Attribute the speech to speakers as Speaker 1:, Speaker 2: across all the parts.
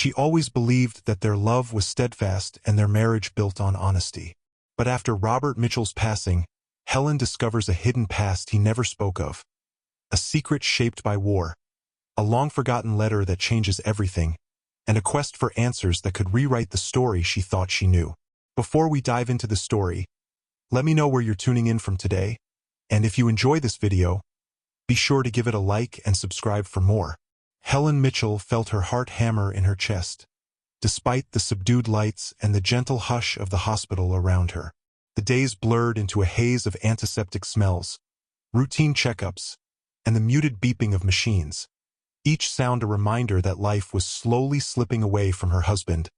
Speaker 1: She always believed that their love was steadfast and their marriage built on honesty. But after Robert Mitchell's passing, Helen discovers a hidden past he never spoke of. A secret shaped by war, a long-forgotten letter that changes everything, and a quest for answers that could rewrite the story she thought she knew. Before we dive into the story, let me know where you're tuning in from today, and if you enjoy this video, be sure to give it a like and subscribe for more. Helen Mitchell felt her heart hammer in her chest, despite the subdued lights and the gentle hush of the hospital around her. The days blurred into a haze of antiseptic smells, routine checkups, and the muted beeping of machines, each sound a reminder that life was slowly slipping away from her husband,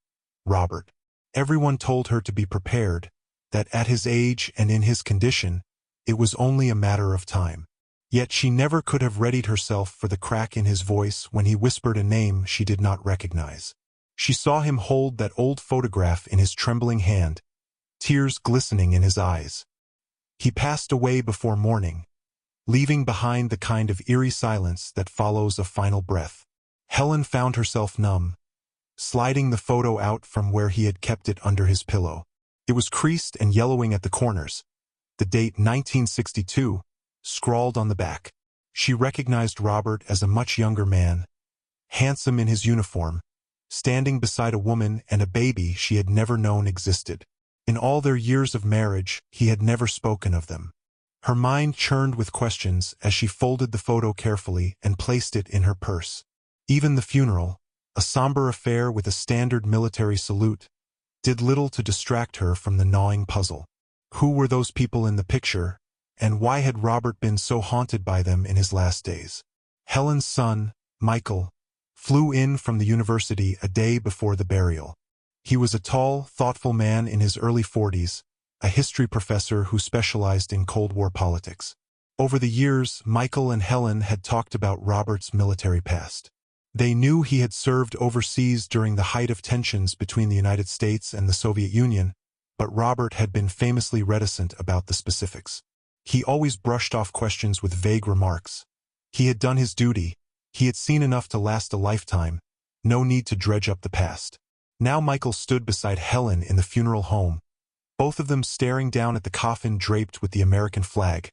Speaker 1: Robert. Everyone told her to be prepared, that at his age and in his condition, it was only a matter of time. Yet she never could have readied herself for the crack in his voice when he whispered a name she did not recognize. She saw him hold that old photograph in his trembling hand, tears glistening in his eyes. He passed away before morning, leaving behind the kind of eerie silence that follows a final breath. Helen found herself numb, sliding the photo out from where he had kept it under his pillow. It was creased and yellowing at the corners, the date 1962, scrawled on the back. She recognized Robert as a much younger man, handsome in his uniform, standing beside a woman and a baby she had never known existed. In all their years of marriage, he had never spoken of them. Her mind churned with questions as she folded the photo carefully and placed it in her purse. Even the funeral, a somber affair with a standard military salute, did little to distract her from the gnawing puzzle. Who were those people in the picture, and why had Robert been so haunted by them in his last days? Helen's son, Michael, flew in from the university a day before the burial. He was a tall, thoughtful man in his early 40s, a history professor who specialized in Cold War politics. Over the years, Michael and Helen had talked about Robert's military past. They knew he had served overseas during the height of tensions between the United States and the Soviet Union, but Robert had been famously reticent about the specifics. He always brushed off questions with vague remarks. He had done his duty. He had seen enough to last a lifetime. No need to dredge up the past. Now Michael stood beside Helen in the funeral home, both of them staring down at the coffin draped with the American flag,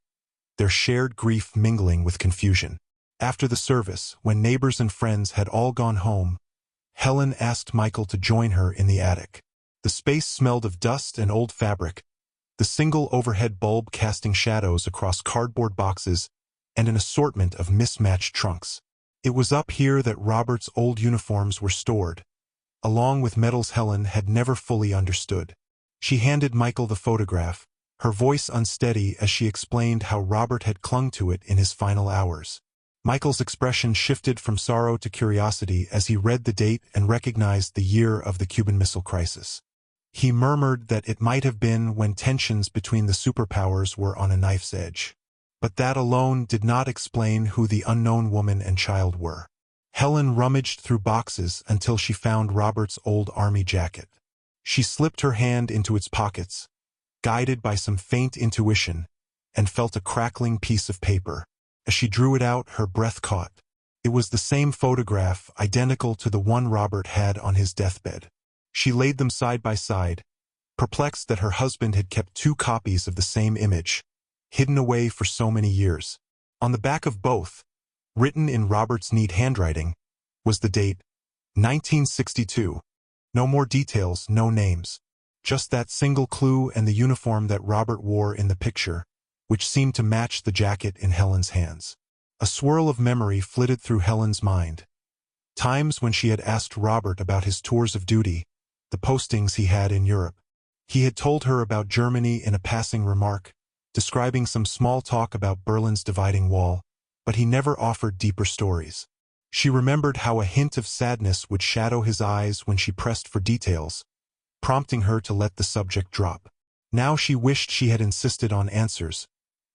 Speaker 1: their shared grief mingling with confusion. After the service, when neighbors and friends had all gone home, Helen asked Michael to join her in the attic. The space smelled of dust and old fabric, the single overhead bulb casting shadows across cardboard boxes and an assortment of mismatched trunks. It was up here that Robert's old uniforms were stored, along with medals Helen had never fully understood. She handed Michael the photograph, her voice unsteady as she explained how Robert had clung to it in his final hours. Michael's expression shifted from sorrow to curiosity as he read the date and recognized the year of the Cuban Missile Crisis. He murmured that it might have been when tensions between the superpowers were on a knife's edge. But that alone did not explain who the unknown woman and child were. Helen rummaged through boxes until she found Robert's old army jacket. She slipped her hand into its pockets, guided by some faint intuition, and felt a crackling piece of paper. As she drew it out, her breath caught. It was the same photograph, identical to the one Robert had on his deathbed. She laid them side by side, perplexed that her husband had kept two copies of the same image, hidden away for so many years. On the back of both, written in Robert's neat handwriting, was the date, 1962. No more details, no names. Just that single clue and the uniform that Robert wore in the picture, which seemed to match the jacket in Helen's hands. A swirl of memory flitted through Helen's mind. Times when she had asked Robert about his tours of duty, the postings he had in Europe. He had told her about Germany in a passing remark, describing some small talk about Berlin's dividing wall, but he never offered deeper stories. She remembered how a hint of sadness would shadow his eyes when she pressed for details, prompting her to let the subject drop. Now she wished she had insisted on answers,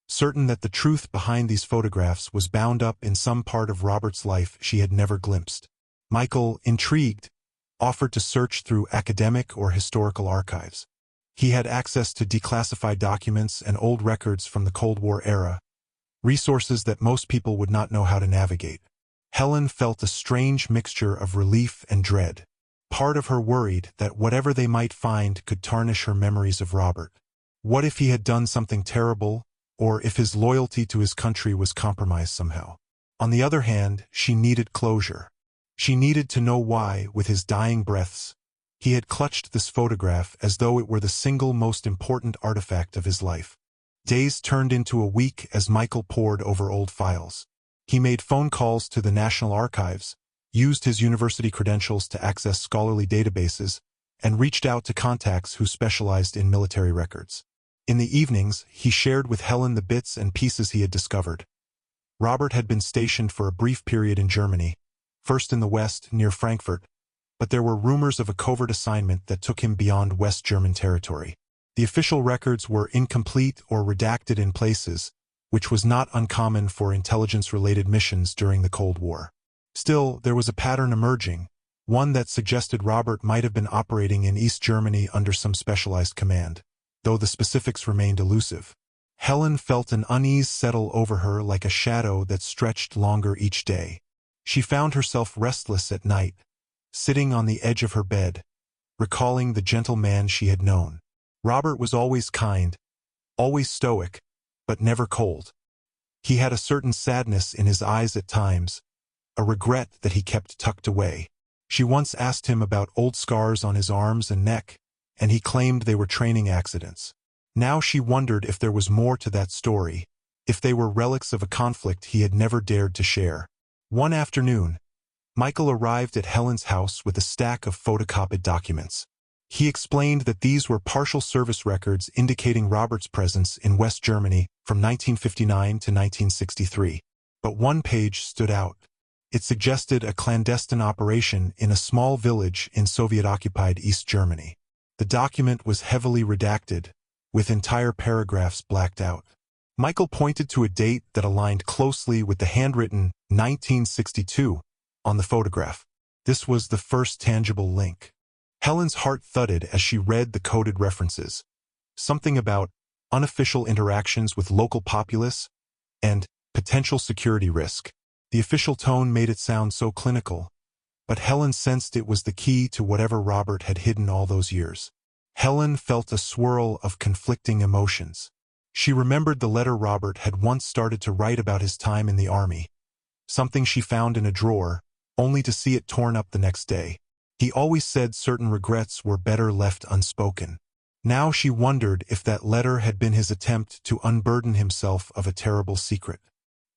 Speaker 1: certain that the truth behind these photographs was bound up in some part of Robert's life she had never glimpsed. Michael, intrigued, offered to search through academic or historical archives. He had access to declassified documents and old records from the Cold War era, resources that most people would not know how to navigate. Helen felt a strange mixture of relief and dread. part of her worried that whatever they might find could tarnish her memories of Robert. What if he had done something terrible, or if his loyalty to his country was compromised somehow? On the other hand, she needed closure. She needed to know why, with his dying breaths, he had clutched this photograph as though it were the single most important artifact of his life. Days turned into a week as Michael pored over old files. He made phone calls to the National Archives, used his university credentials to access scholarly databases, and reached out to contacts who specialized in military records. In the evenings, he shared with Helen the bits and pieces he had discovered. Robert had been stationed for a brief period in Germany, first in the west, near Frankfurt, but there were rumors of a covert assignment that took him beyond West German territory. The official records were incomplete or redacted in places, which was not uncommon for intelligence-related missions during the Cold War. Still, there was a pattern emerging, one that suggested Robert might have been operating in East Germany under some specialized command, though the specifics remained elusive. Helen felt an unease settle over her like a shadow that stretched longer each day. She found herself restless at night, sitting on the edge of her bed, recalling the gentle man she had known. Robert was always kind, always stoic, but never cold. He had a certain sadness in his eyes at times, a regret that he kept tucked away. She once asked him about old scars on his arms and neck, and he claimed they were training accidents. Now she wondered if there was more to that story, if they were relics of a conflict he had never dared to share. One afternoon, Michael arrived at Helen's house with a stack of photocopied documents. He explained that these were partial service records indicating Robert's presence in West Germany from 1959 to 1963. But one page stood out. It suggested a clandestine operation in a small village in Soviet-occupied East Germany. The document was heavily redacted, with entire paragraphs blacked out. Michael pointed to a date that aligned closely with the handwritten 1962 on the photograph. This was the first tangible link. Helen's heart thudded as she read the coded references. Something about unofficial interactions with local populace and potential security risk. The official tone made it sound so clinical, but Helen sensed it was the key to whatever Robert had hidden all those years. Helen felt a swirl of conflicting emotions. She remembered the letter Robert had once started to write about his time in the army, something she found in a drawer, only to see it torn up the next day. He always said certain regrets were better left unspoken. Now she wondered if that letter had been his attempt to unburden himself of a terrible secret.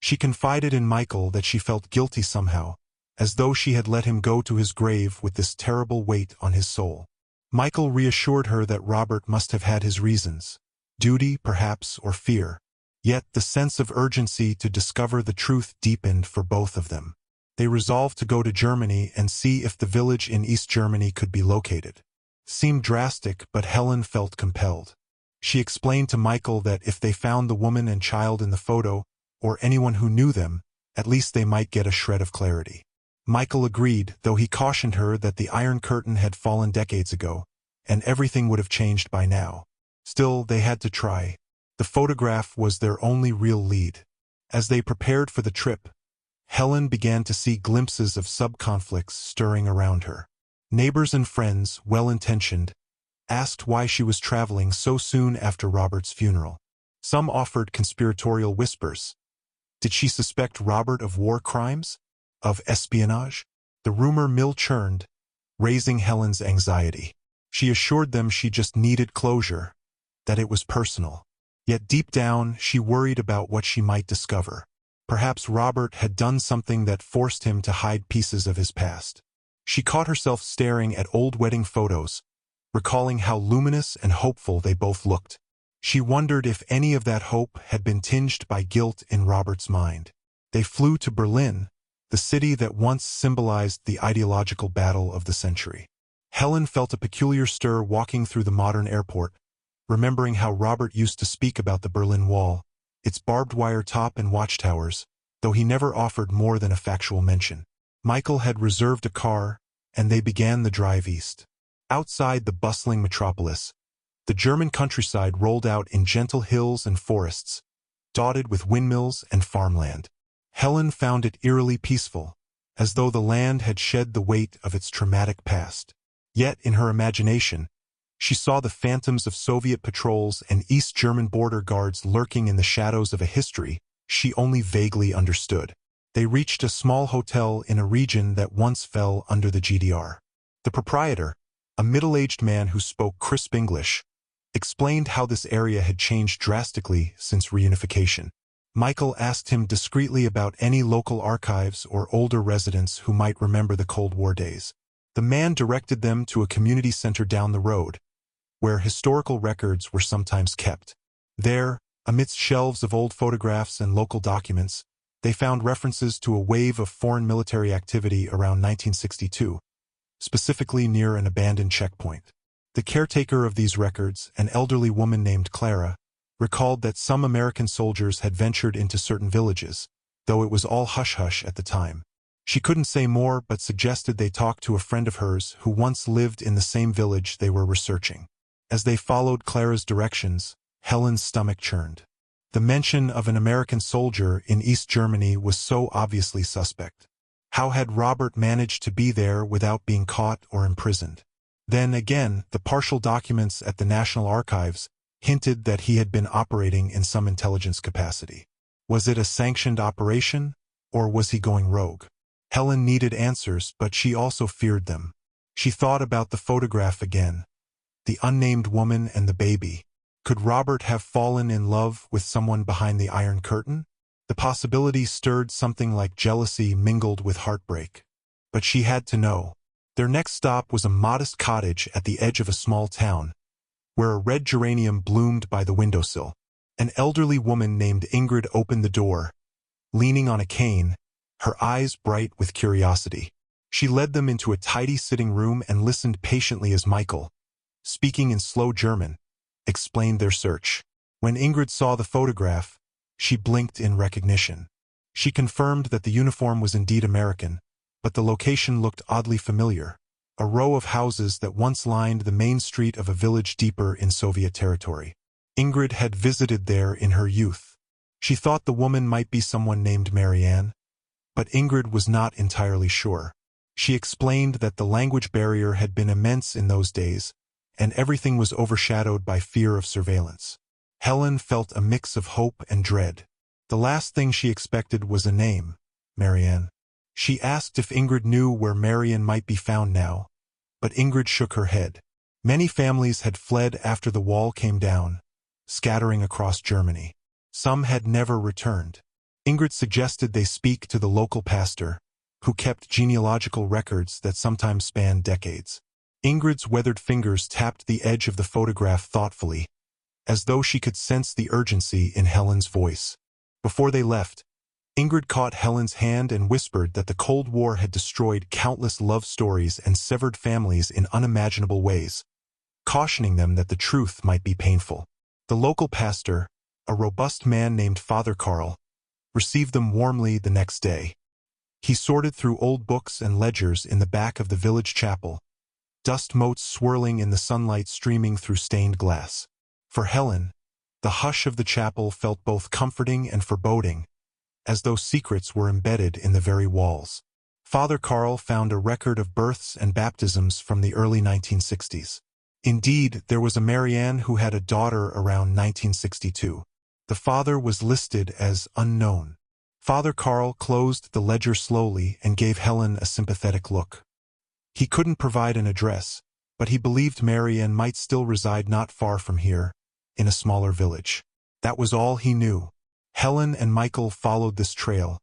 Speaker 1: She confided in Michael that she felt guilty somehow, as though she had let him go to his grave with this terrible weight on his soul. Michael reassured her that Robert must have had his reasons, duty perhaps or fear. Yet the sense of urgency to discover the truth deepened for both of them. They resolved to go to Germany and see if the village in East Germany could be located. Seemed drastic, but Helen felt compelled. She explained to Michael that if they found the woman and child in the photo, or anyone who knew them, at least they might get a shred of clarity. Michael agreed, though he cautioned her that the Iron Curtain had fallen decades ago, and everything would have changed by now. Still, they had to try. The photograph was their only real lead. As they prepared for the trip, Helen began to see glimpses of sub-conflicts stirring around her. Neighbors and friends, well-intentioned, asked why she was traveling so soon after Robert's funeral. Some offered conspiratorial whispers. Did she suspect Robert of war crimes? Of espionage? The rumor mill churned, raising Helen's anxiety. She assured them she just needed closure, that it was personal. Yet deep down, she worried about what she might discover. Perhaps Robert had done something that forced him to hide pieces of his past. She caught herself staring at old wedding photos, recalling how luminous and hopeful they both looked. She wondered if any of that hope had been tinged by guilt in Robert's mind. They flew to Berlin, the city that once symbolized the ideological battle of the century. Helen felt a peculiar stir walking through the modern airport, remembering how Robert used to speak about the Berlin Wall, its barbed wire top and watchtowers, though he never offered more than a factual mention. Michael had reserved a car, and they began the drive east. Outside the bustling metropolis, the German countryside rolled out in gentle hills and forests, dotted with windmills and farmland. Helen found it eerily peaceful, as though the land had shed the weight of its traumatic past. Yet, in her imagination, she saw the phantoms of Soviet patrols and East German border guards lurking in the shadows of a history she only vaguely understood. They reached a small hotel in a region that once fell under the GDR. The proprietor, a middle-aged man who spoke crisp English, explained how this area had changed drastically since reunification. Michael asked him discreetly about any local archives or older residents who might remember the Cold War days. The man directed them to a community center down the road, where historical records were sometimes kept. There, amidst shelves of old photographs and local documents, they found references to a wave of foreign military activity around 1962, specifically near an abandoned checkpoint. The caretaker of these records, an elderly woman named Clara, recalled that some American soldiers had ventured into certain villages, though it was all hush-hush at the time. She couldn't say more but suggested they talk to a friend of hers who once lived in the same village they were researching. As they followed Clara's directions, Helen's stomach churned. The mention of an American soldier in East Germany was so obviously suspect. How had Robert managed to be there without being caught or imprisoned? Then again, the partial documents at the National Archives hinted that he had been operating in some intelligence capacity. Was it a sanctioned operation, or was he going rogue? Helen needed answers, but she also feared them. She thought about the photograph again, the unnamed woman and the baby. Could Robert have fallen in love with someone behind the Iron Curtain? The possibility stirred something like jealousy mingled with heartbreak. But she had to know. Their next stop was a modest cottage at the edge of a small town, where a red geranium bloomed by the windowsill. An elderly woman named Ingrid opened the door, leaning on a cane, her eyes bright with curiosity. She led them into a tidy sitting room and listened patiently as Michael, speaking in slow German, explained their search. When Ingrid saw the photograph, she blinked in recognition. She confirmed that the uniform was indeed American, but the location looked oddly familiar. A row of houses that once lined the main street of a village deeper in Soviet territory. Ingrid had visited there in her youth. She thought the woman might be someone named Marianne, but Ingrid was not entirely sure. She explained that the language barrier had been immense in those days, and everything was overshadowed by fear of surveillance. Helen felt a mix of hope and dread. The last thing she expected was a name, Marianne. She asked if Ingrid knew where Marianne might be found now, but Ingrid shook her head. Many families had fled after the wall came down, scattering across Germany. Some had never returned. Ingrid suggested they speak to the local pastor, who kept genealogical records that sometimes spanned decades. Ingrid's weathered fingers tapped the edge of the photograph thoughtfully, as though she could sense the urgency in Helen's voice. Before they left, Ingrid caught Helen's hand and whispered that the Cold War had destroyed countless love stories and severed families in unimaginable ways, cautioning them that the truth might be painful. The local pastor, a robust man named Father Karl, received them warmly the next day. He sorted through old books and ledgers in the back of the village chapel, dust motes swirling in the sunlight streaming through stained glass. For Helen, the hush of the chapel felt both comforting and foreboding, as though secrets were embedded in the very walls. Father Karl found a record of births and baptisms from the early 1960s. Indeed, there was a Marianne who had a daughter around 1962. The father was listed as unknown. Father Karl closed the ledger slowly and gave Helen a sympathetic look. He couldn't provide an address, but he believed Marianne might still reside not far from here, in a smaller village. That was all he knew. Helen and Michael followed this trail,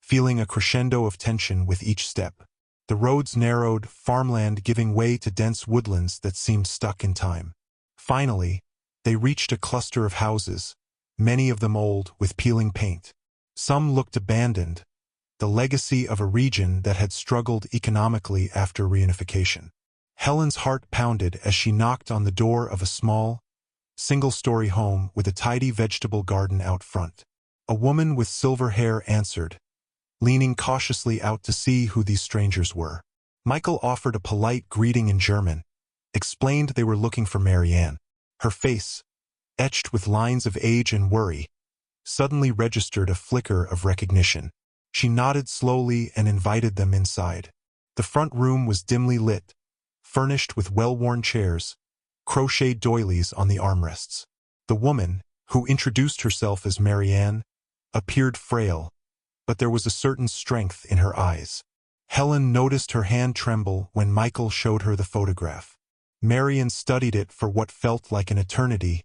Speaker 1: feeling a crescendo of tension with each step. The roads narrowed, farmland giving way to dense woodlands that seemed stuck in time. Finally, they reached a cluster of houses, many of them old, with peeling paint. Some looked abandoned, the legacy of a region that had struggled economically after reunification. Helen's heart pounded as she knocked on the door of a small, single-story home with a tidy vegetable garden out front. A woman with silver hair answered, leaning cautiously out to see who these strangers were. Michael offered a polite greeting in German, explained they were looking for Marianne. Her face, etched with lines of age and worry, suddenly registered a flicker of recognition. She nodded slowly and invited them inside. The front room was dimly lit, furnished with well-worn chairs, crocheted doilies on the armrests. The woman, who introduced herself as Marianne, appeared frail, but there was a certain strength in her eyes. Helen noticed her hand tremble when Michael showed her the photograph. Marianne studied it for what felt like an eternity,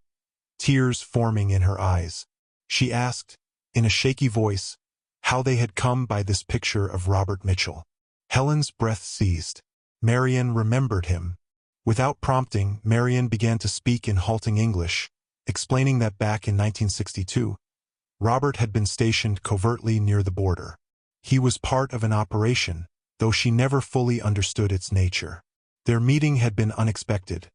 Speaker 1: tears forming in her eyes. She asked, in a shaky voice, how they had come by this picture of Robert Mitchell. Helen's breath seized. Marianne remembered him. Without prompting, Marianne began to speak in halting English, explaining that back in 1962, Robert had been stationed covertly near the border. He was part of an operation, though she never fully understood its nature. Their meeting had been unexpected.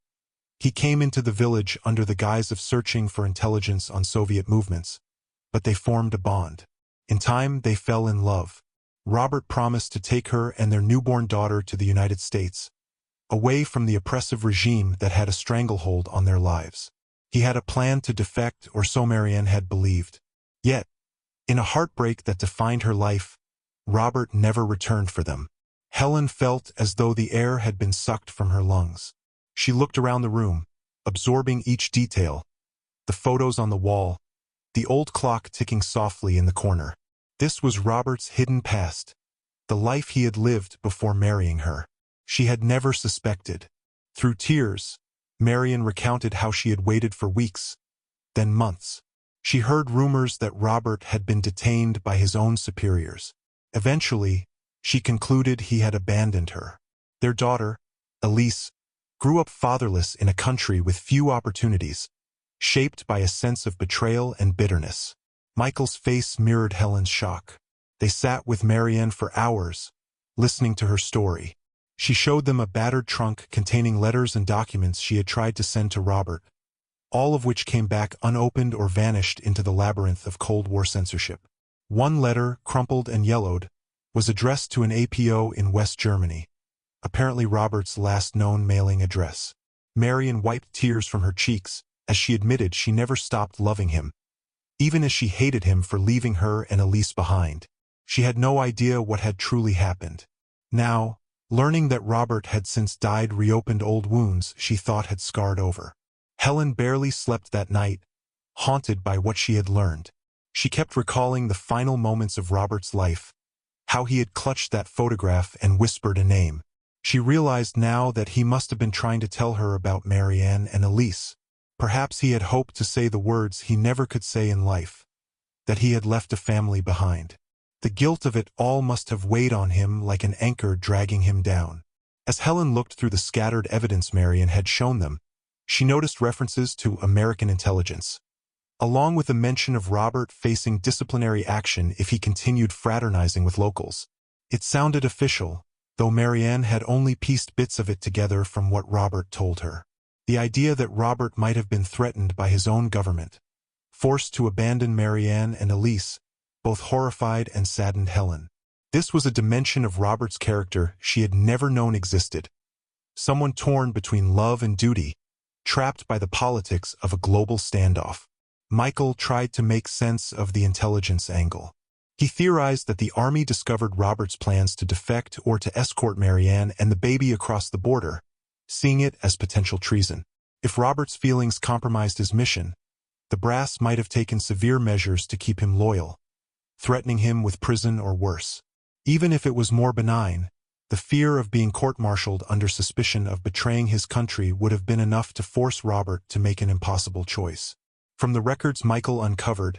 Speaker 1: He came into the village under the guise of searching for intelligence on Soviet movements, but they formed a bond. In time, they fell in love. Robert promised to take her and their newborn daughter to the United States, away from the oppressive regime that had a stranglehold on their lives. He had a plan to defect, or so Marianne had believed. Yet, in a heartbreak that defined her life, Robert never returned for them. Helen felt as though the air had been sucked from her lungs. She looked around the room, absorbing each detail, the photos on the wall, the old clock ticking softly in the corner. This was Robert's hidden past, the life he had lived before marrying her. She had never suspected. Through tears, Marianne recounted how she had waited for weeks, then months. She heard rumors that Robert had been detained by his own superiors. Eventually, she concluded he had abandoned her. Their daughter, Elise, grew up fatherless in a country with few opportunities, shaped by a sense of betrayal and bitterness. Michael's face mirrored Helen's shock. They sat with Marianne for hours, listening to her story. She showed them a battered trunk containing letters and documents she had tried to send to Robert, all of which came back unopened or vanished into the labyrinth of Cold War censorship. One letter, crumpled and yellowed, was addressed to an APO in West Germany, apparently Robert's last known mailing address. Marianne wiped tears from her cheeks as she admitted she never stopped loving him, even as she hated him for leaving her and Elise behind. She had no idea what had truly happened. Now, learning that Robert had since died reopened old wounds she thought had scarred over. Helen barely slept that night, haunted by what she had learned. She kept recalling the final moments of Robert's life, how he had clutched that photograph and whispered a name. She realized now that he must have been trying to tell her about Marianne and Elise. Perhaps he had hoped to say the words he never could say in life, that he had left a family behind. The guilt of it all must have weighed on him like an anchor dragging him down. As Helen looked through the scattered evidence Marianne had shown them, she noticed references to American intelligence, along with a mention of Robert facing disciplinary action if he continued fraternizing with locals. It sounded official, though Marianne had only pieced bits of it together from what Robert told her. The idea that Robert might have been threatened by his own government, forced to abandon Marianne and Elise, both horrified and saddened Helen. This was a dimension of Robert's character she had never known existed. Someone torn between love and duty, trapped by the politics of a global standoff. Michael tried to make sense of the intelligence angle. He theorized that the army discovered Robert's plans to defect or to escort Marianne and the baby across the border, seeing it as potential treason. If Robert's feelings compromised his mission, the brass might have taken severe measures to keep him loyal, threatening him with prison or worse. Even if it was more benign, the fear of being court-martialed under suspicion of betraying his country would have been enough to force Robert to make an impossible choice. From the records Michael uncovered,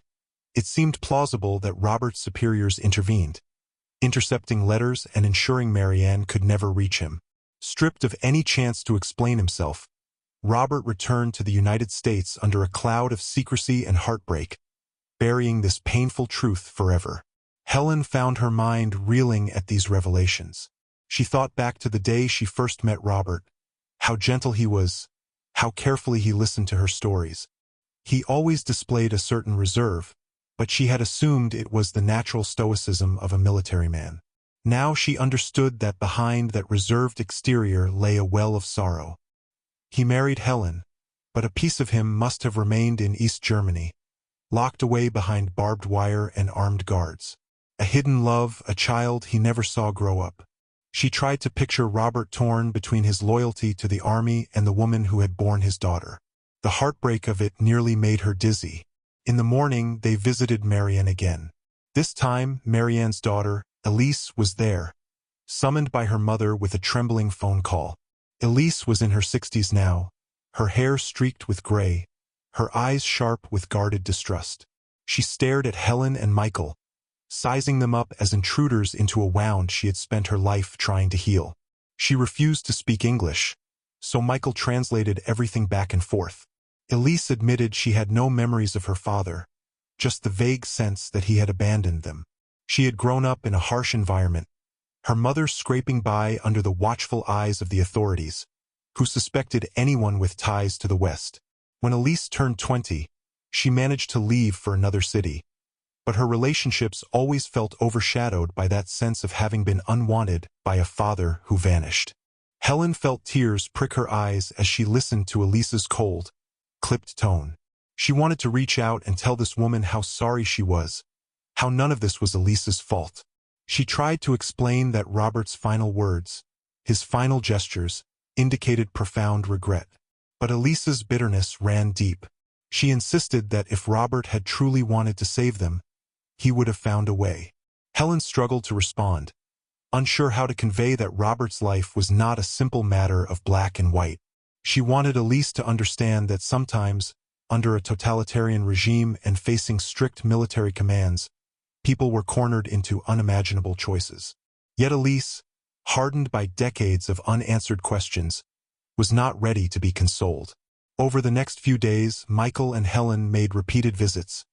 Speaker 1: it seemed plausible that Robert's superiors intervened, intercepting letters and ensuring Marianne could never reach him. Stripped of any chance to explain himself, Robert returned to the United States under a cloud of secrecy and heartbreak, burying this painful truth forever. Helen found her mind reeling at these revelations. She thought back to the day she first met Robert, how gentle he was, how carefully he listened to her stories. He always displayed a certain reserve, but she had assumed it was the natural stoicism of a military man. Now she understood that behind that reserved exterior lay a well of sorrow. He married Helen, but a piece of him must have remained in East Germany, locked away behind barbed wire and armed guards. A hidden love, a child he never saw grow up. She tried to picture Robert torn between his loyalty to the army and the woman who had borne his daughter. The heartbreak of it nearly made her dizzy. In the morning, they visited Marianne again. This time, Marianne's daughter, Elise, was there, summoned by her mother with a trembling phone call. Elise was in her 60s now, her hair streaked with gray, her eyes sharp with guarded distrust. She stared at Helen and Michael, sizing them up as intruders into a wound she had spent her life trying to heal. She refused to speak English, so Michael translated everything back and forth. Elise admitted she had no memories of her father, just the vague sense that he had abandoned them. She had grown up in a harsh environment, her mother scraping by under the watchful eyes of the authorities, who suspected anyone with ties to the West. When Elise turned 20, she managed to leave for another city, but her relationships always felt overshadowed by that sense of having been unwanted by a father who vanished. Helen felt tears prick her eyes as she listened to Elise's cold, clipped tone. She wanted to reach out and tell this woman how sorry she was, how none of this was Elise's fault. She tried to explain that Robert's final words, his final gestures, indicated profound regret. But Elise's bitterness ran deep. She insisted that if Robert had truly wanted to save them, he would have found a way. Helen struggled to respond, unsure how to convey that Robert's life was not a simple matter of black and white. She wanted Elise to understand that sometimes, under a totalitarian regime and facing strict military commands, people were cornered into unimaginable choices. Yet Elise, hardened by decades of unanswered questions, was not ready to be consoled. Over the next few days, Michael and Helen made repeated visits,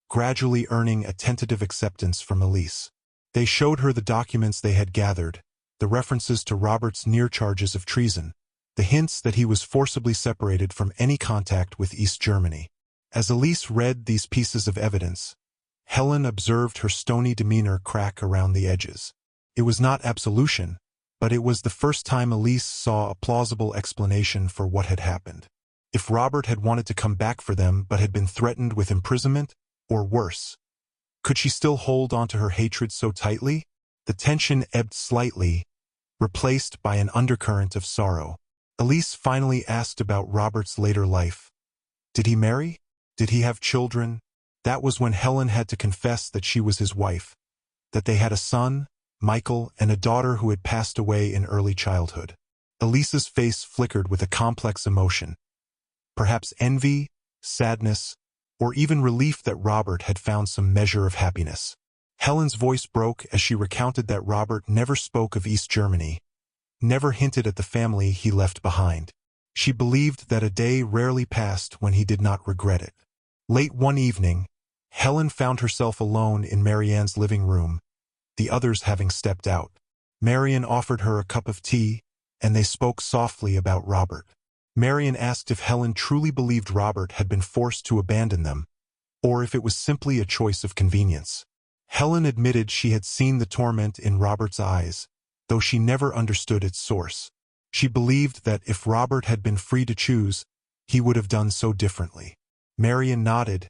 Speaker 1: gradually earning a tentative acceptance from Elise. They showed her the documents they had gathered, the references to Robert's near charges of treason, the hints that he was forcibly separated from any contact with East Germany. As Elise read these pieces of evidence, Helen observed her stony demeanor crack around the edges. It was not absolution, but it was the first time Elise saw a plausible explanation for what had happened. If Robert had wanted to come back for them but had been threatened with imprisonment, or worse, could she still hold onto her hatred so tightly? The tension ebbed slightly, replaced by an undercurrent of sorrow. Elise finally asked about Robert's later life. Did he marry? Did he have children? That was when Helen had to confess that she was his wife, that they had a son, Michael, and a daughter who had passed away in early childhood. Elise's face flickered with a complex emotion, perhaps envy, sadness, or even relief that Robert had found some measure of happiness. Helen's voice broke as she recounted that Robert never spoke of East Germany, never hinted at the family he left behind. She believed that a day rarely passed when he did not regret it. Late one evening, Helen found herself alone in Marianne's living room, the others having stepped out. Marianne offered her a cup of tea, and they spoke softly about Robert. Marianne asked if Helen truly believed Robert had been forced to abandon them, or if it was simply a choice of convenience. Helen admitted she had seen the torment in Robert's eyes, though she never understood its source. She believed that if Robert had been free to choose, he would have done so differently. Marianne nodded,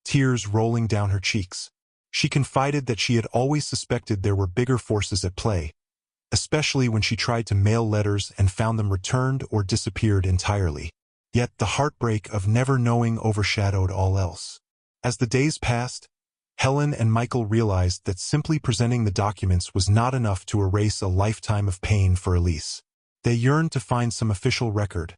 Speaker 1: tears rolling down her cheeks. She confided that she had always suspected there were bigger forces at play, especially when she tried to mail letters and found them returned or disappeared entirely. Yet the heartbreak of never knowing overshadowed all else. As the days passed, Helen and Michael realized that simply presenting the documents was not enough to erase a lifetime of pain for Elise. They yearned to find some official record,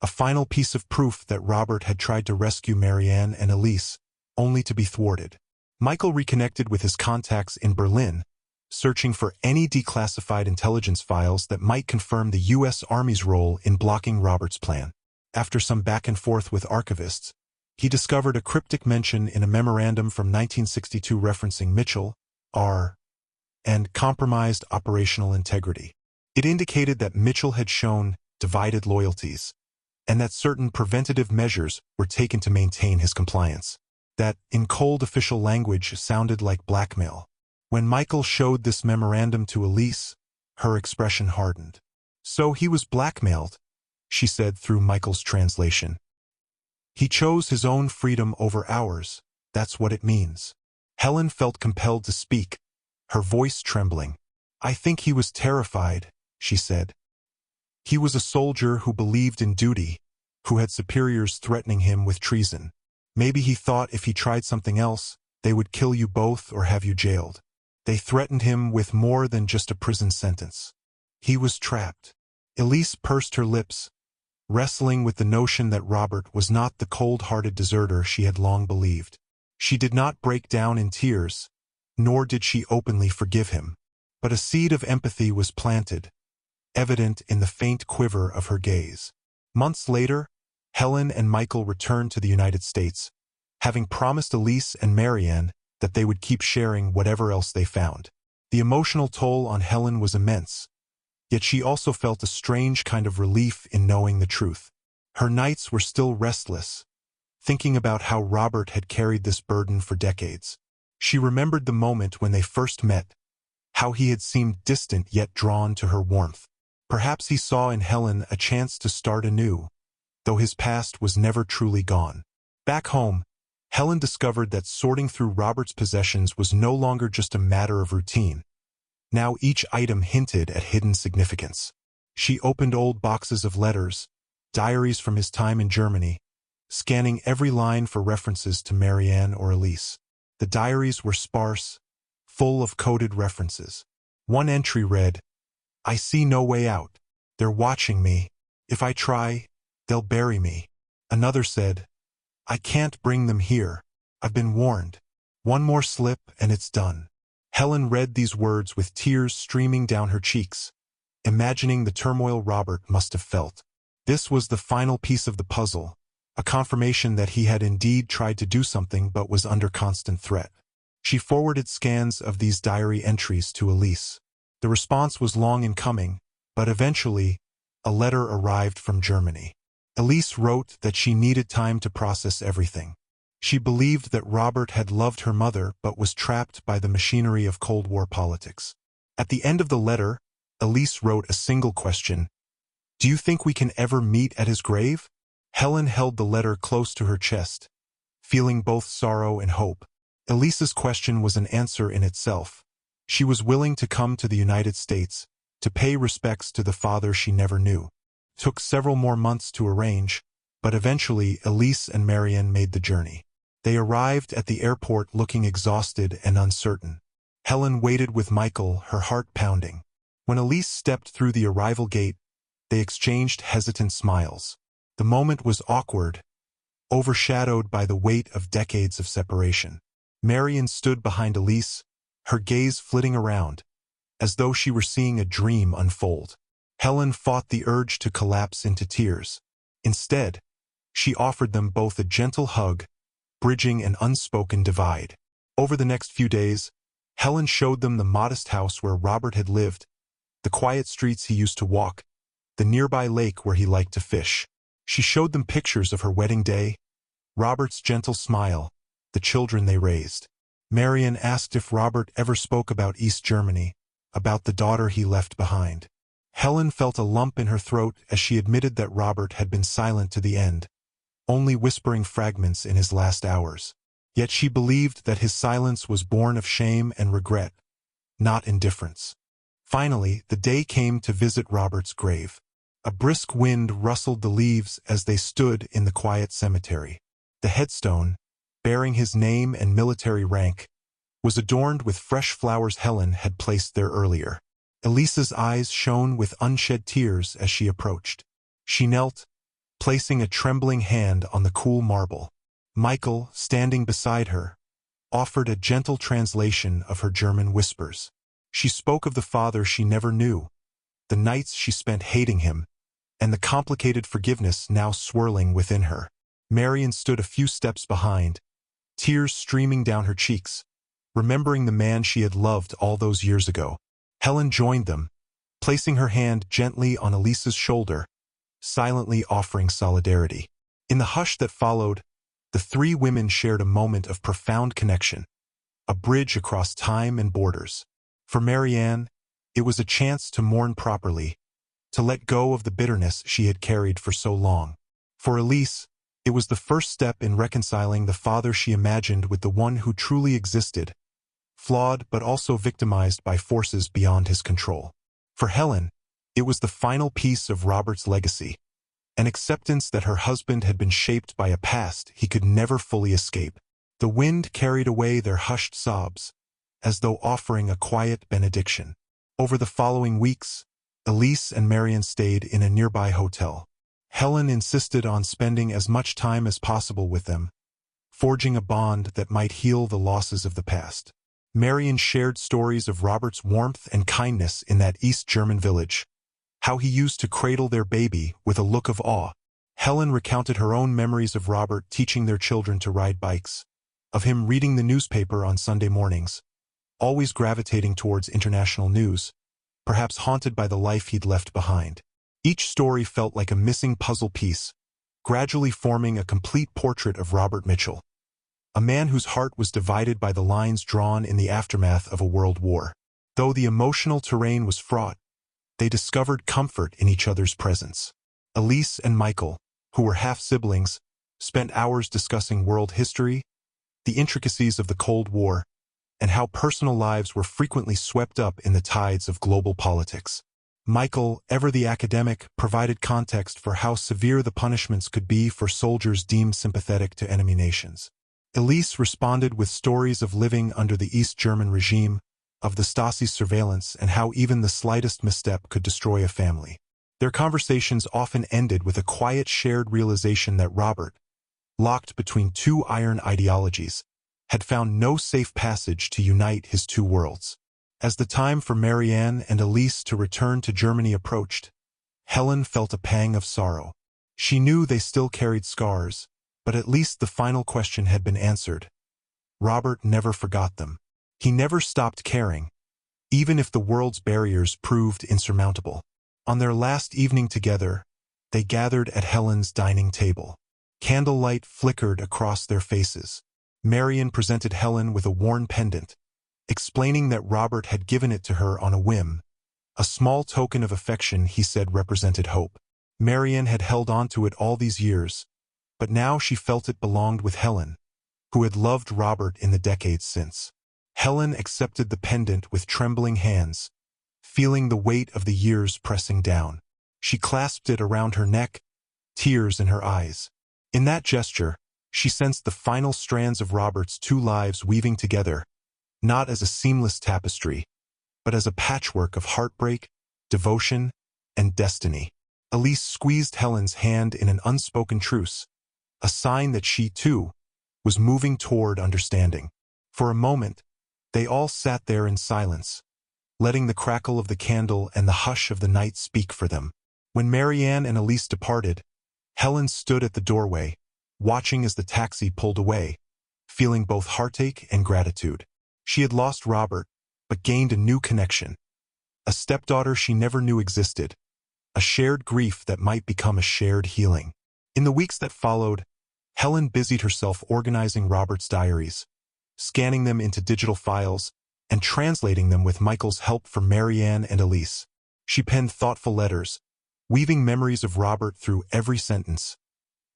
Speaker 1: a final piece of proof that Robert had tried to rescue Marianne and Elise, only to be thwarted. Michael reconnected with his contacts in Berlin, searching for any declassified intelligence files that might confirm the U.S. Army's role in blocking Robert's plan. After some back and forth with archivists, he discovered a cryptic mention in a memorandum from 1962 referencing Mitchell, R., and compromised operational integrity. It indicated that Mitchell had shown divided loyalties, and that certain preventative measures were taken to maintain his compliance. That, in cold official language, sounded like blackmail. When Michael showed this memorandum to Elise, her expression hardened. "So he was blackmailed," she said through Michael's translation. "He chose his own freedom over ours, that's what it means." Helen felt compelled to speak, her voice trembling. "I think he was terrified," she said. "He was a soldier who believed in duty, who had superiors threatening him with treason. Maybe he thought if he tried something else, they would kill you both or have you jailed. They threatened him with more than just a prison sentence. He was trapped." Elise pursed her lips, wrestling with the notion that Robert was not the cold-hearted deserter she had long believed. She did not break down in tears, nor did she openly forgive him. But a seed of empathy was planted, evident in the faint quiver of her gaze. Months later, Helen and Michael returned to the United States, having promised Elise and Marianne that they would keep sharing whatever else they found. The emotional toll on Helen was immense, yet she also felt a strange kind of relief in knowing the truth. Her nights were still restless, thinking about how Robert had carried this burden for decades. She remembered the moment when they first met, how he had seemed distant yet drawn to her warmth. Perhaps he saw in Helen a chance to start anew, though his past was never truly gone. Back home, Helen discovered that sorting through Robert's possessions was no longer just a matter of routine. Now each item hinted at hidden significance. She opened old boxes of letters, diaries from his time in Germany, scanning every line for references to Marianne or Elise. The diaries were sparse, full of coded references. One entry read, "I see no way out. They're watching me. If I try, they'll bury me." Another said, "I can't bring them here. I've been warned. One more slip and it's done." Helen read these words with tears streaming down her cheeks, imagining the turmoil Robert must have felt. This was the final piece of the puzzle, a confirmation that he had indeed tried to do something but was under constant threat. She forwarded scans of these diary entries to Elise. The response was long in coming, but eventually, a letter arrived from Germany. Elise wrote that she needed time to process everything. She believed that Robert had loved her mother but was trapped by the machinery of Cold War politics. At the end of the letter, Elise wrote a single question: "Do you think we can ever meet at his grave?" Helen held the letter close to her chest, feeling both sorrow and hope. Elise's question was an answer in itself. She was willing to come to the United States, to pay respects to the father she never knew. It took several more months to arrange, but eventually Elise and Marianne made the journey. They arrived at the airport looking exhausted and uncertain. Helen waited with Michael, her heart pounding. When Elise stepped through the arrival gate, they exchanged hesitant smiles. The moment was awkward, overshadowed by the weight of decades of separation. Marianne stood behind Elise, her gaze flitting around, as though she were seeing a dream unfold. Helen fought the urge to collapse into tears. Instead, she offered them both a gentle hug, bridging an unspoken divide. Over the next few days, Helen showed them the modest house where Robert had lived, the quiet streets he used to walk, the nearby lake where he liked to fish. She showed them pictures of her wedding day, Robert's gentle smile, the children they raised. Marianne asked if Robert ever spoke about East Germany, about the daughter he left behind. Helen felt a lump in her throat as she admitted that Robert had been silent to the end, only whispering fragments in his last hours. Yet she believed that his silence was born of shame and regret, not indifference. Finally, the day came to visit Robert's grave. A brisk wind rustled the leaves as they stood in the quiet cemetery. The headstone, bearing his name and military rank, was adorned with fresh flowers Helen had placed there earlier. Elise's eyes shone with unshed tears as she approached. She knelt, placing a trembling hand on the cool marble. Michael, standing beside her, offered a gentle translation of her German whispers. She spoke of the father she never knew, the nights she spent hating him, and the complicated forgiveness now swirling within her. Marianne stood a few steps behind, tears streaming down her cheeks, remembering the man she had loved all those years ago. Helen joined them, placing her hand gently on Elise's shoulder, silently offering solidarity. In the hush that followed, the three women shared a moment of profound connection, a bridge across time and borders. For Marianne, it was a chance to mourn properly, to let go of the bitterness she had carried for so long. For Elise, it was the first step in reconciling the father she imagined with the one who truly existed, flawed but also victimized by forces beyond his control. For Helen, it was the final piece of Robert's legacy, an acceptance that her husband had been shaped by a past he could never fully escape. The wind carried away their hushed sobs, as though offering a quiet benediction. Over the following weeks, Elise and Marian stayed in a nearby hotel. Helen insisted on spending as much time as possible with them, forging a bond that might heal the losses of the past. Marian shared stories of Robert's warmth and kindness in that East German village, how he used to cradle their baby with a look of awe. Helen recounted her own memories of Robert teaching their children to ride bikes, of him reading the newspaper on Sunday mornings, always gravitating towards international news, perhaps haunted by the life he'd left behind. Each story felt like a missing puzzle piece, gradually forming a complete portrait of Robert Mitchell, a man whose heart was divided by the lines drawn in the aftermath of a world war. Though the emotional terrain was fraught, they discovered comfort in each other's presence. Elise and Michael, who were half-siblings, spent hours discussing world history, the intricacies of the Cold War, and how personal lives were frequently swept up in the tides of global politics. Michael, ever the academic, provided context for how severe the punishments could be for soldiers deemed sympathetic to enemy nations. Elise responded with stories of living under the East German regime, of the Stasi's surveillance, and how even the slightest misstep could destroy a family. Their conversations often ended with a quiet shared realization that Robert, locked between two iron ideologies, had found no safe passage to unite his two worlds. As the time for Marianne and Elise to return to Germany approached, Helen felt a pang of sorrow. She knew they still carried scars, but at least the final question had been answered. Robert never forgot them. He never stopped caring, even if the world's barriers proved insurmountable. On their last evening together, they gathered at Helen's dining table. Candlelight flickered across their faces. Marian presented Helen with a worn pendant, explaining that Robert had given it to her on a whim, a small token of affection he said represented hope. Marian had held on to it all these years, but now she felt it belonged with Helen, who had loved Robert in the decades since. Helen accepted the pendant with trembling hands, feeling the weight of the years pressing down. She clasped it around her neck, tears in her eyes. In that gesture, she sensed the final strands of Robert's two lives weaving together, not as a seamless tapestry, but as a patchwork of heartbreak, devotion, and destiny. Elise squeezed Helen's hand in an unspoken truce, a sign that she, too, was moving toward understanding. For a moment, they all sat there in silence, letting the crackle of the candle and the hush of the night speak for them. When Marianne and Elise departed, Helen stood at the doorway, watching as the taxi pulled away, feeling both heartache and gratitude. She had lost Robert, but gained a new connection, a stepdaughter she never knew existed, a shared grief that might become a shared healing. In the weeks that followed, Helen busied herself organizing Robert's diaries, scanning them into digital files, and translating them with Michael's help for Marianne and Elise. She penned thoughtful letters, weaving memories of Robert through every sentence,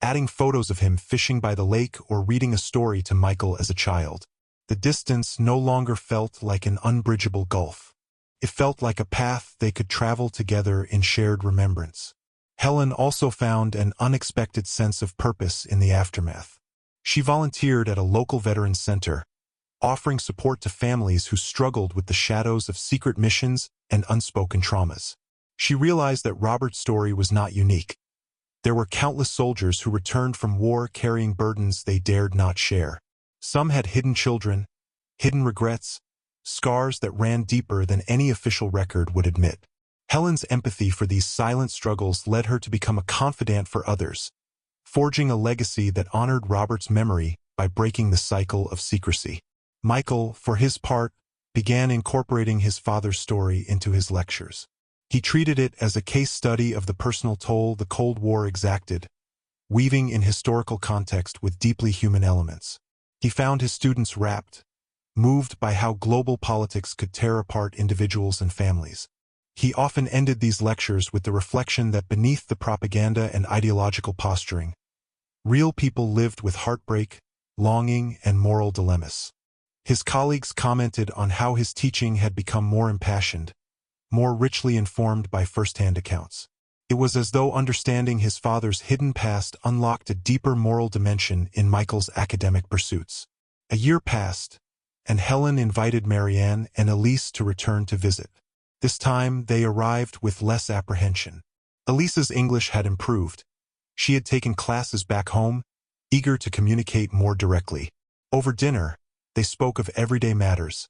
Speaker 1: adding photos of him fishing by the lake or reading a story to Michael as a child. The distance no longer felt like an unbridgeable gulf. It felt like a path they could travel together in shared remembrance. Helen also found an unexpected sense of purpose in the aftermath. She volunteered at a local veterans center, offering support to families who struggled with the shadows of secret missions and unspoken traumas. She realized that Robert's story was not unique. There were countless soldiers who returned from war carrying burdens they dared not share. Some had hidden children, hidden regrets, scars that ran deeper than any official record would admit. Helen's empathy for these silent struggles led her to become a confidant for others, forging a legacy that honored Robert's memory by breaking the cycle of secrecy. Michael, for his part, began incorporating his father's story into his lectures. He treated it as a case study of the personal toll the Cold War exacted, weaving in historical context with deeply human elements. He found his students rapt, moved by how global politics could tear apart individuals and families. He often ended these lectures with the reflection that beneath the propaganda and ideological posturing, real people lived with heartbreak, longing, and moral dilemmas. His colleagues commented on how his teaching had become more impassioned, more richly informed by first-hand accounts. It was as though understanding his father's hidden past unlocked a deeper moral dimension in Michael's academic pursuits. A year passed, and Helen invited Marianne and Elise to return to visit. This time, they arrived with less apprehension. Elise's English had improved. She had taken classes back home, eager to communicate more directly. Over dinner, they spoke of everyday matters: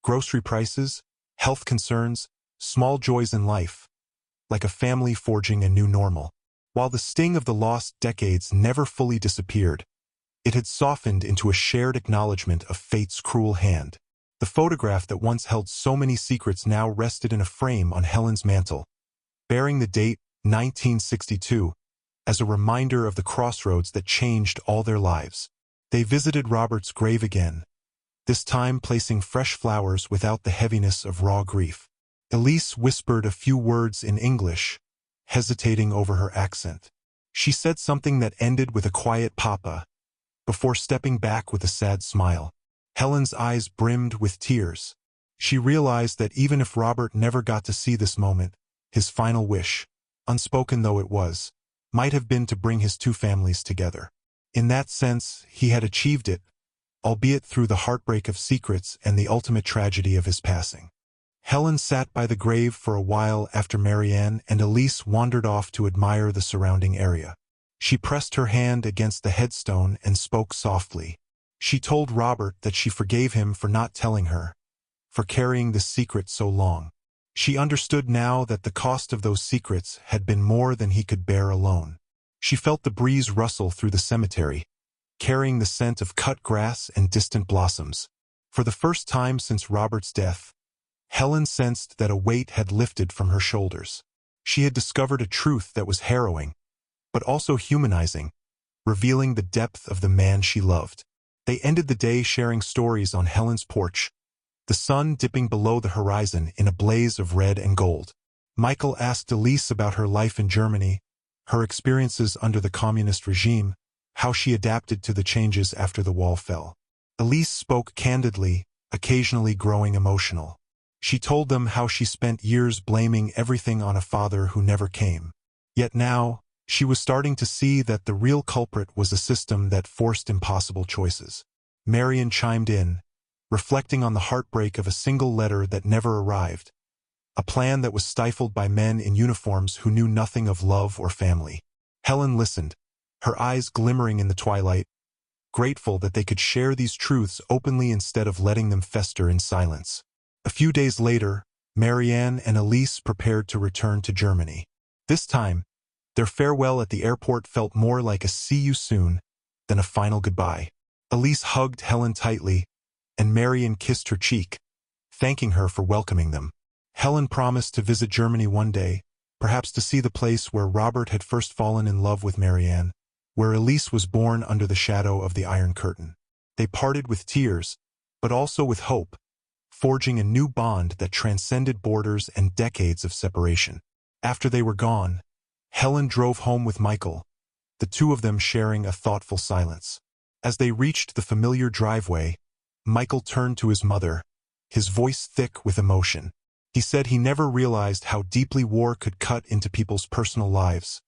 Speaker 1: grocery prices, health concerns, small joys in life, like a family forging a new normal. While the sting of the lost decades never fully disappeared, it had softened into a shared acknowledgement of fate's cruel hand. The photograph that once held so many secrets now rested in a frame on Helen's mantel, bearing the date 1962, as a reminder of the crossroads that changed all their lives. They visited Robert's grave again, this time placing fresh flowers without the heaviness of raw grief. Elise whispered a few words in English, hesitating over her accent. She said something that ended with a quiet "Papa," before stepping back with a sad smile. Helen's eyes brimmed with tears. She realized that even if Robert never got to see this moment, his final wish, unspoken though it was, might have been to bring his two families together. In that sense, he had achieved it, albeit through the heartbreak of secrets and the ultimate tragedy of his passing. Helen sat by the grave for a while after Marianne and Elise wandered off to admire the surrounding area. She pressed her hand against the headstone and spoke softly. She told Robert that she forgave him for not telling her, for carrying this secret so long. She understood now that the cost of those secrets had been more than he could bear alone. She felt the breeze rustle through the cemetery, carrying the scent of cut grass and distant blossoms. For the first time since Robert's death, Helen sensed that a weight had lifted from her shoulders. She had discovered a truth that was harrowing, but also humanizing, revealing the depth of the man she loved. They ended the day sharing stories on Helen's porch, the sun dipping below the horizon in a blaze of red and gold. Michael asked Elise about her life in Germany, her experiences under the communist regime, how she adapted to the changes after the wall fell. Elise spoke candidly, occasionally growing emotional. She told them how she spent years blaming everything on a father who never came. Yet now, she was starting to see that the real culprit was a system that forced impossible choices. Marian chimed in, reflecting on the heartbreak of a single letter that never arrived, a plan that was stifled by men in uniforms who knew nothing of love or family. Helen listened, her eyes glimmering in the twilight, grateful that they could share these truths openly instead of letting them fester in silence. A few days later, Marianne and Elise prepared to return to Germany. This time, their farewell at the airport felt more like a "see you soon" than a final goodbye. Elise hugged Helen tightly, and Marianne kissed her cheek, thanking her for welcoming them. Helen promised to visit Germany one day, perhaps to see the place where Robert had first fallen in love with Marianne, where Elise was born under the shadow of the Iron Curtain. They parted with tears, but also with hope, forging a new bond that transcended borders and decades of separation. After they were gone, Helen drove home with Michael, the two of them sharing a thoughtful silence. As they reached the familiar driveway, Michael turned to his mother, his voice thick with emotion. He said he never realized how deeply war could cut into people's personal lives,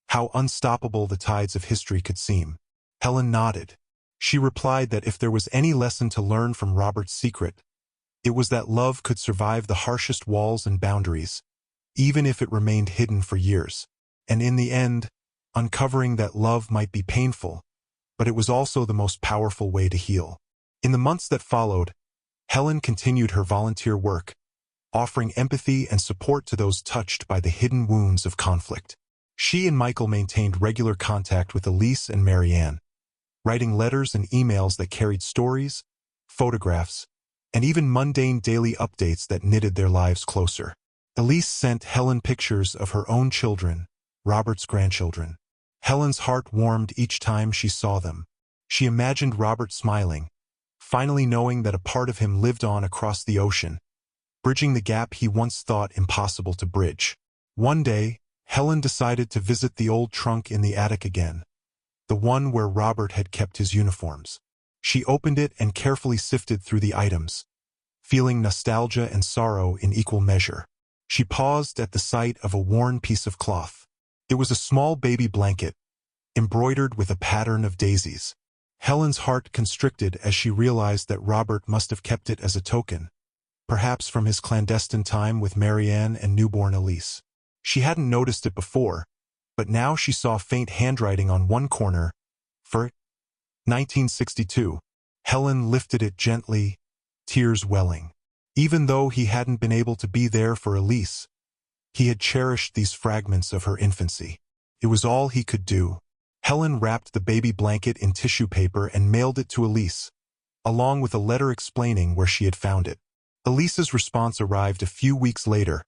Speaker 1: how unstoppable the tides of history could seem. Helen nodded. She replied that if there was any lesson to learn from Robert's secret, it was that love could survive the harshest walls and boundaries, even if it remained hidden for years. And in the end, uncovering that love might be painful, but it was also the most powerful way to heal. In the months that followed, Helen continued her volunteer work, offering empathy and support to those touched by the hidden wounds of conflict. She and Michael maintained regular contact with Elise and Marianne, writing letters and emails that carried stories, photographs, and even mundane daily updates that knitted their lives closer. Elise sent Helen pictures of her own children, Robert's grandchildren. Helen's heart warmed each time she saw them. She imagined Robert smiling, finally knowing that a part of him lived on across the ocean, bridging the gap he once thought impossible to bridge. One day, Helen decided to visit the old trunk in the attic again, the one where Robert had kept his uniforms. She opened it and carefully sifted through the items, feeling nostalgia and sorrow in equal measure. She paused at the sight of a worn piece of cloth. It was a small baby blanket, embroidered with a pattern of daisies. Helen's heart constricted as she realized that Robert must have kept it as a token, perhaps from his clandestine time with Marianne and newborn Elise. She hadn't noticed it before, but now she saw faint handwriting on one corner, for 1962. Helen lifted it gently, tears welling. Even though he hadn't been able to be there for Elise, he had cherished these fragments of her infancy. It was all he could do. Helen wrapped the baby blanket in tissue paper and mailed it to Elise, along with a letter explaining where she had found it. Elise's response arrived a few weeks later,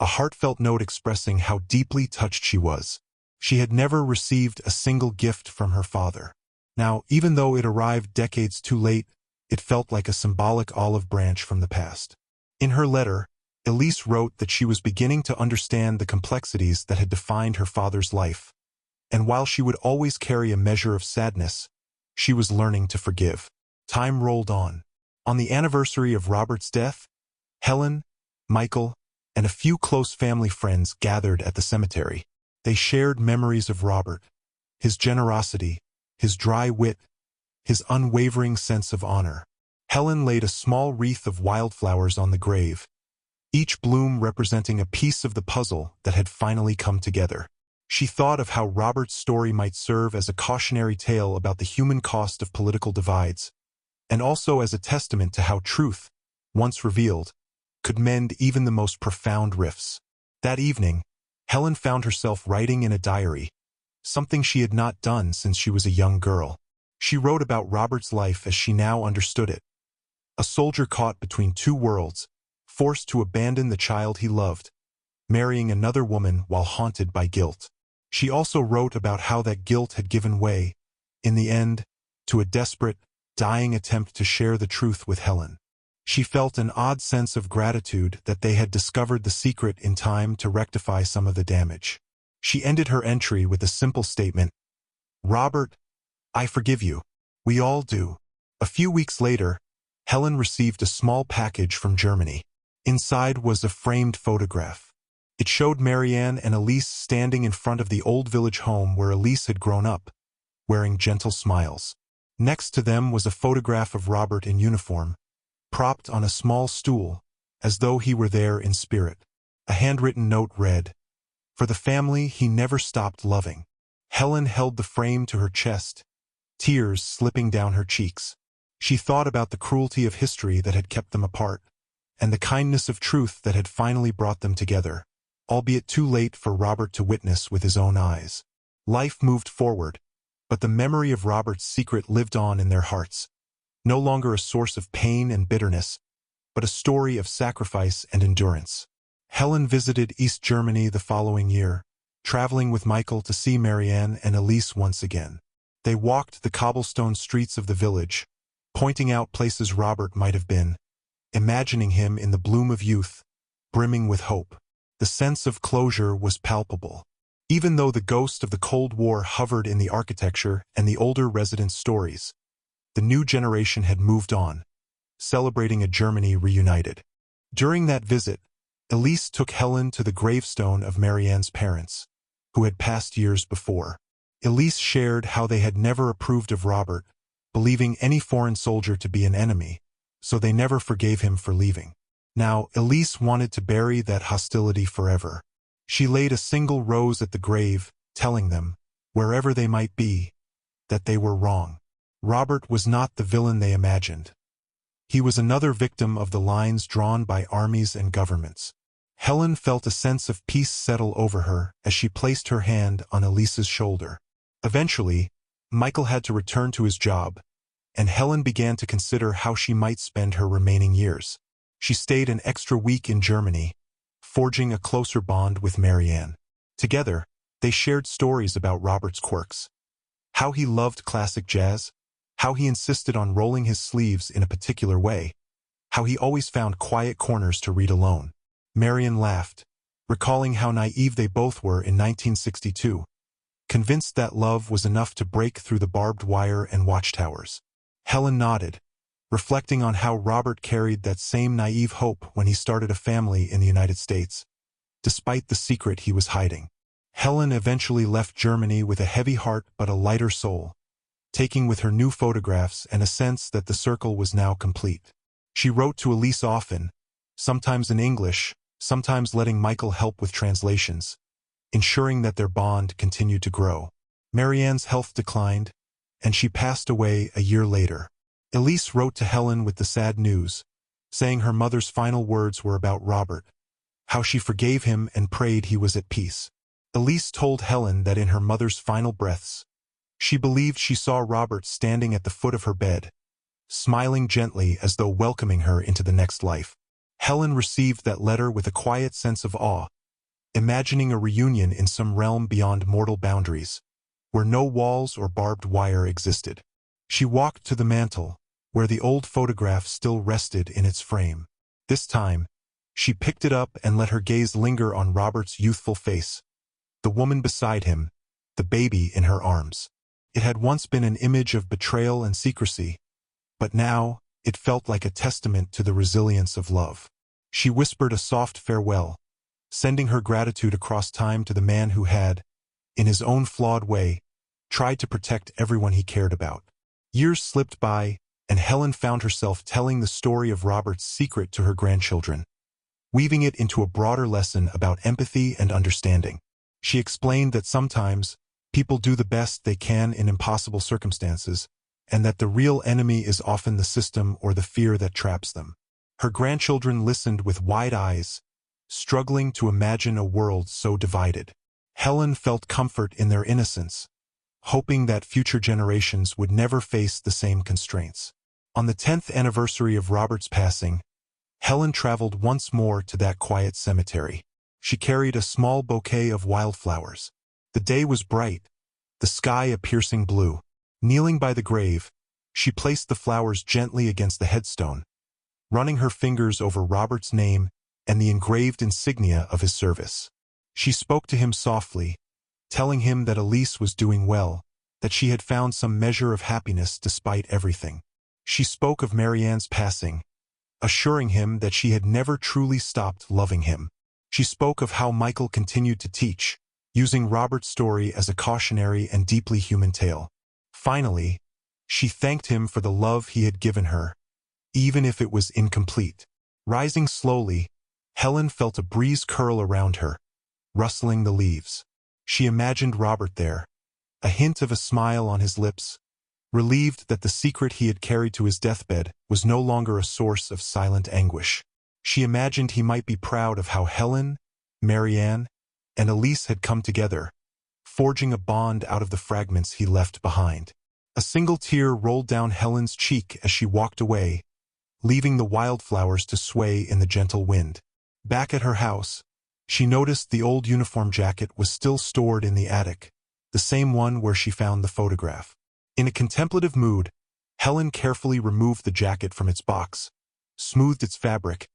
Speaker 1: a heartfelt note expressing how deeply touched she was. She had never received a single gift from her father. Now, even though it arrived decades too late, it felt like a symbolic olive branch from the past. In her letter, Elise wrote that she was beginning to understand the complexities that had defined her father's life, and while she would always carry a measure of sadness, she was learning to forgive. Time rolled on. On the anniversary of Robert's death, Helen, Michael, and a few close family friends gathered at the cemetery. They shared memories of Robert, his generosity, his dry wit, his unwavering sense of honor. Helen laid a small wreath of wildflowers on the grave, each bloom representing a piece of the puzzle that had finally come together. She thought of how Robert's story might serve as a cautionary tale about the human cost of political divides, and also as a testament to how truth, once revealed, could mend even the most profound rifts. That evening, Helen found herself writing in a diary, something she had not done since she was a young girl. She wrote about Robert's life as she now understood it. A soldier caught between two worlds, forced to abandon the child he loved, marrying another woman while haunted by guilt. She also wrote about how that guilt had given way, in the end, to a desperate, dying attempt to share the truth with Helen. She felt an odd sense of gratitude that they had discovered the secret in time to rectify some of the damage. She ended her entry with a simple statement, "Robert, I forgive you. We all do." A few weeks later, Helen received a small package from Germany. Inside was a framed photograph. It showed Marianne and Elise standing in front of the old village home where Elise had grown up, wearing gentle smiles. Next to them was a photograph of Robert in uniform, propped on a small stool, as though he were there in spirit. A handwritten note read, "For the family he never stopped loving." Helen held the frame to her chest, tears slipping down her cheeks. She thought about the cruelty of history that had kept them apart, and the kindness of truth that had finally brought them together, albeit too late for Robert to witness with his own eyes. Life moved forward, but the memory of Robert's secret lived on in their hearts, no longer a source of pain and bitterness, but a story of sacrifice and endurance. Helen visited East Germany the following year, traveling with Michael to see Marianne and Elise once again. They walked the cobblestone streets of the village, pointing out places Robert might have been, imagining him in the bloom of youth, brimming with hope. The sense of closure was palpable. Even though the ghost of the Cold War hovered in the architecture and the older residents' stories, the new generation had moved on, celebrating a Germany reunited. During that visit, Elise took Helen to the gravestone of Marianne's parents, who had passed years before. Elise shared how they had never approved of Robert, believing any foreign soldier to be an enemy, so they never forgave him for leaving. Now, Elise wanted to bury that hostility forever. She laid a single rose at the grave, telling them, wherever they might be, that they were wrong. Robert was not the villain they imagined. He was another victim of the lines drawn by armies and governments. Helen felt a sense of peace settle over her as she placed her hand on Elise's shoulder. Eventually, Michael had to return to his job, and Helen began to consider how she might spend her remaining years. She stayed an extra week in Germany, forging a closer bond with Marianne. Together, they shared stories about Robert's quirks. How he loved classic jazz, how he insisted on rolling his sleeves in a particular way, how he always found quiet corners to read alone. Marianne laughed, recalling how naive they both were in 1962, convinced that love was enough to break through the barbed wire and watchtowers. Helen nodded, reflecting on how Robert carried that same naive hope when he started a family in the United States, despite the secret he was hiding. Helen eventually left Germany with a heavy heart but a lighter soul, taking with her new photographs and a sense that the circle was now complete. She wrote to Elise often, sometimes in English, sometimes letting Michael help with translations, ensuring that their bond continued to grow. Marianne's health declined, and she passed away a year later. Elise wrote to Helen with the sad news, saying her mother's final words were about Robert, how she forgave him and prayed he was at peace. Elise told Helen that in her mother's final breaths, she believed she saw Robert standing at the foot of her bed, smiling gently as though welcoming her into the next life. Helen received that letter with a quiet sense of awe, imagining a reunion in some realm beyond mortal boundaries, where no walls or barbed wire existed. She walked to the mantel, where the old photograph still rested in its frame. This time, she picked it up and let her gaze linger on Robert's youthful face, the woman beside him, the baby in her arms. It had once been an image of betrayal and secrecy, but now it felt like a testament to the resilience of love. She whispered a soft farewell, sending her gratitude across time to the man who had, in his own flawed way, tried to protect everyone he cared about. Years slipped by, and Helen found herself telling the story of Robert's secret to her grandchildren, weaving it into a broader lesson about empathy and understanding. She explained that sometimes people do the best they can in impossible circumstances, and that the real enemy is often the system or the fear that traps them. Her grandchildren listened with wide eyes, struggling to imagine a world so divided. Helen felt comfort in their innocence, hoping that future generations would never face the same constraints. On the 10th anniversary of Robert's passing, Helen traveled once more to that quiet cemetery. She carried a small bouquet of wildflowers. The day was bright, the sky a piercing blue. Kneeling by the grave, she placed the flowers gently against the headstone, running her fingers over Robert's name and the engraved insignia of his service. She spoke to him softly, telling him that Elise was doing well, that she had found some measure of happiness despite everything. She spoke of Marianne's passing, assuring him that she had never truly stopped loving him. She spoke of how Michael continued to teach, using Robert's story as a cautionary and deeply human tale. Finally, she thanked him for the love he had given her, even if it was incomplete. Rising slowly, Helen felt a breeze curl around her, rustling the leaves. She imagined Robert there, a hint of a smile on his lips, relieved that the secret he had carried to his deathbed was no longer a source of silent anguish. She imagined he might be proud of how Helen, Marianne, and Elise had come together, forging a bond out of the fragments he left behind. A single tear rolled down Helen's cheek as she walked away, leaving the wildflowers to sway in the gentle wind. Back at her house, she noticed the old uniform jacket was still stored in the attic, the same one where she found the photograph. In a contemplative mood, Helen carefully removed the jacket from its box, smoothed its fabric,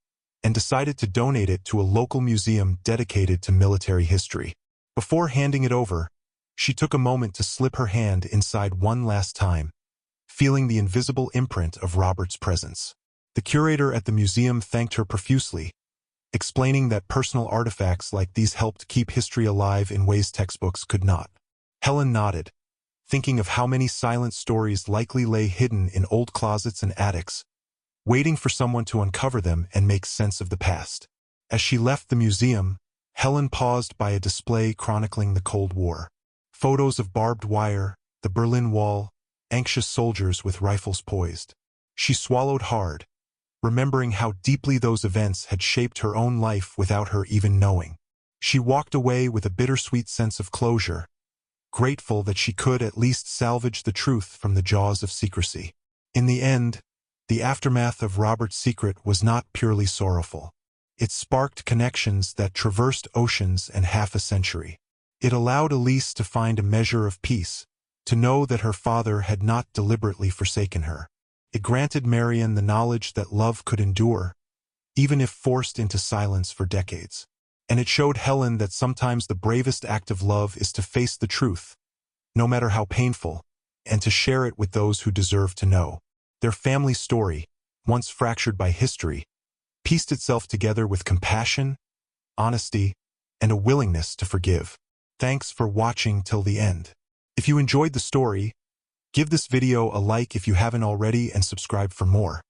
Speaker 1: and decided to donate it to a local museum dedicated to military history. Before handing it over, she took a moment to slip her hand inside one last time, feeling the invisible imprint of Robert's presence. The curator at the museum thanked her profusely, explaining that personal artifacts like these helped keep history alive in ways textbooks could not. Helen nodded, thinking of how many silent stories likely lay hidden in old closets and attics, waiting for someone to uncover them and make sense of the past. As she left the museum, Helen paused by a display chronicling the Cold War. Photos of barbed wire, the Berlin Wall, anxious soldiers with rifles poised. She swallowed hard, remembering how deeply those events had shaped her own life without her even knowing. She walked away with a bittersweet sense of closure, grateful that she could at least salvage the truth from the jaws of secrecy. In the end, the aftermath of Robert's secret was not purely sorrowful. It sparked connections that traversed oceans and half a century. It allowed Elise to find a measure of peace, to know that her father had not deliberately forsaken her. It granted Marianne the knowledge that love could endure, even if forced into silence for decades. And it showed Helen that sometimes the bravest act of love is to face the truth, no matter how painful, and to share it with those who deserve to know. Their family story, once fractured by history, pieced itself together with compassion, honesty, and a willingness to forgive. Thanks for watching till the end. If you enjoyed the story, give this video a like if you haven't already and subscribe for more.